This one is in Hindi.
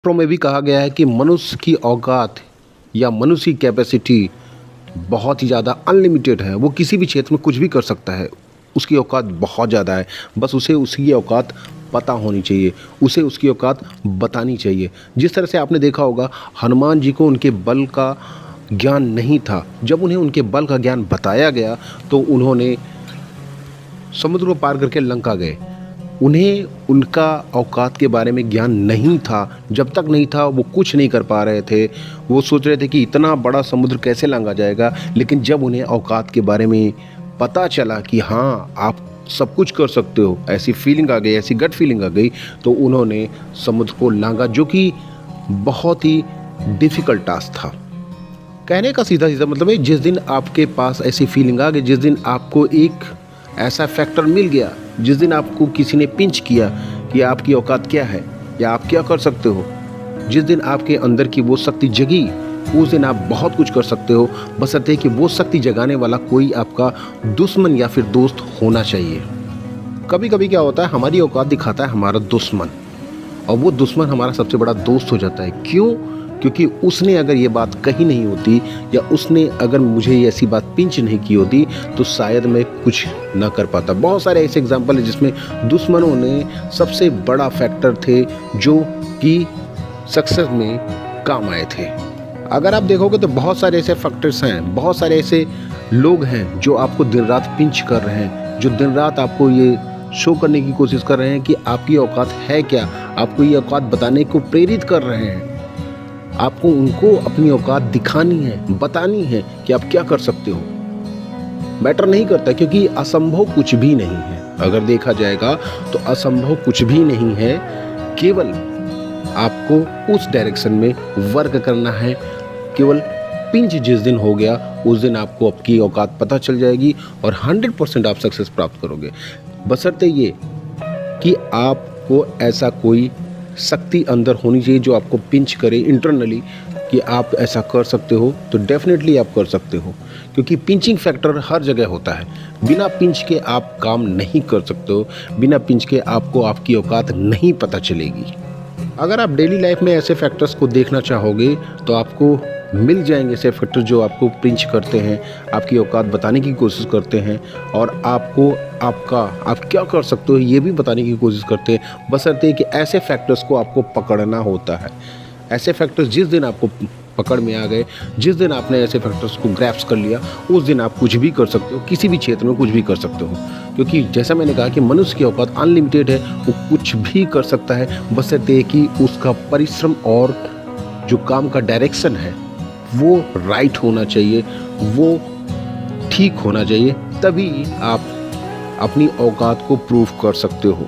शास्त्रों में भी कहा गया है कि मनुष्य की औकात या मनुष्य की कैपेसिटी बहुत ही ज़्यादा अनलिमिटेड है। वो किसी भी क्षेत्र में कुछ भी कर सकता है। उसकी औकात बहुत ज़्यादा है। बस उसे उसकी औकात पता होनी चाहिए। उसे उसकी औकात बतानी चाहिए। जिस तरह से आपने देखा होगा, हनुमान जी को उनके बल का ज्ञान नहीं था। जब उन्हें उनके बल का ज्ञान बताया गया तो उन्होंने समुद्र को पार करके लंका गए। उन्हें उनका औकात के बारे में ज्ञान नहीं था। जब तक नहीं था वो कुछ नहीं कर पा रहे थे। वो सोच रहे थे कि इतना बड़ा समुद्र कैसे लांघा जाएगा। लेकिन जब उन्हें औकात के बारे में पता चला कि हाँ, आप सब कुछ कर सकते हो, ऐसी फीलिंग आ गई, ऐसी गट फीलिंग आ गई, तो उन्होंने समुद्र को लांघा, जो कि बहुत ही डिफ़िकल्ट टास्क था। कहने का सीधा सीधा मतलब है, जिस दिन आपके पास ऐसी फीलिंग आ गई, जिस दिन आपको एक ऐसा फैक्टर मिल गया, जिस दिन आपको किसी ने पिंच किया कि आपकी औकात क्या है या आप क्या कर सकते हो, जिस दिन आपके अंदर की वो शक्ति जगी, उस दिन आप बहुत कुछ कर सकते हो। बशर्ते कि वो शक्ति जगाने वाला कोई आपका दुश्मन या फिर दोस्त होना चाहिए। कभी कभी क्या होता है, हमारी औकात दिखाता है हमारा दुश्मन, और वो दुश्मन हमारा सबसे बड़ा दोस्त हो जाता है। क्यों? क्योंकि उसने अगर ये बात कही नहीं होती या उसने अगर मुझे ये ऐसी बात पिंच नहीं की होती तो शायद मैं कुछ ना कर पाता। बहुत सारे ऐसे एग्जाम्पल हैं जिसमें दुश्मनों ने सबसे बड़ा फैक्टर थे जो कि सक्सेस में काम आए थे। अगर आप देखोगे तो बहुत सारे ऐसे फैक्टर्स हैं, बहुत सारे ऐसे लोग हैं जो आपको दिन रात पिंच कर रहे हैं, जो दिन रात आपको ये शो करने की कोशिश कर रहे हैं कि आपकी औकात है क्या, आपको ये औकात बताने को प्रेरित कर रहे हैं। आपको उनको अपनी औकात दिखानी है, बतानी है कि आप क्या कर सकते हो। मैटर नहीं करता, क्योंकि असंभव कुछ भी नहीं है। अगर देखा जाएगा तो असंभव कुछ भी नहीं है। केवल आपको उस डायरेक्शन में वर्क करना है। केवल पिंच जिस दिन हो गया, उस दिन आपको आपकी औकात पता चल जाएगी और 100% आप सक्सेस प्राप्त करोगे। बशर्ते ये कि आपको ऐसा कोई शक्ति अंदर होनी चाहिए जो आपको पिंच करे इंटरनली कि आप ऐसा कर सकते हो। तो डेफिनेटली आप कर सकते हो, क्योंकि पिंचिंग फैक्टर हर जगह होता है। बिना पिंच के आप काम नहीं कर सकते हो। बिना पिंच के आपको आपकी औकात नहीं पता चलेगी। अगर आप डेली लाइफ में ऐसे फैक्टर्स को देखना चाहोगे तो आपको मिल जाएंगे ऐसे फैक्टर जो आपको पिंच करते हैं, आपकी औकात बताने की कोशिश करते हैं और आपको आप क्या कर सकते हो ये भी बताने की कोशिश करते हैं। बशर्ते कि ऐसे फैक्टर्स को आपको पकड़ना होता है। ऐसे फैक्टर्स जिस दिन आपको पकड़ में आ गए, जिस दिन आपने ऐसे फैक्टर्स को ग्रैप्स कर लिया, उस दिन आप कुछ भी कर सकते हो, किसी भी क्षेत्र में कुछ भी कर सकते हो। क्योंकि जैसा मैंने कहा कि मनुष्य की औकात अनलिमिटेड है, वो कुछ भी कर सकता है, बशर्ते कि उसका परिश्रम और जो काम का डायरेक्शन है वो राइट होना चाहिए, वो ठीक होना चाहिए। तभी आप अपनी औकात को प्रूव कर सकते हो।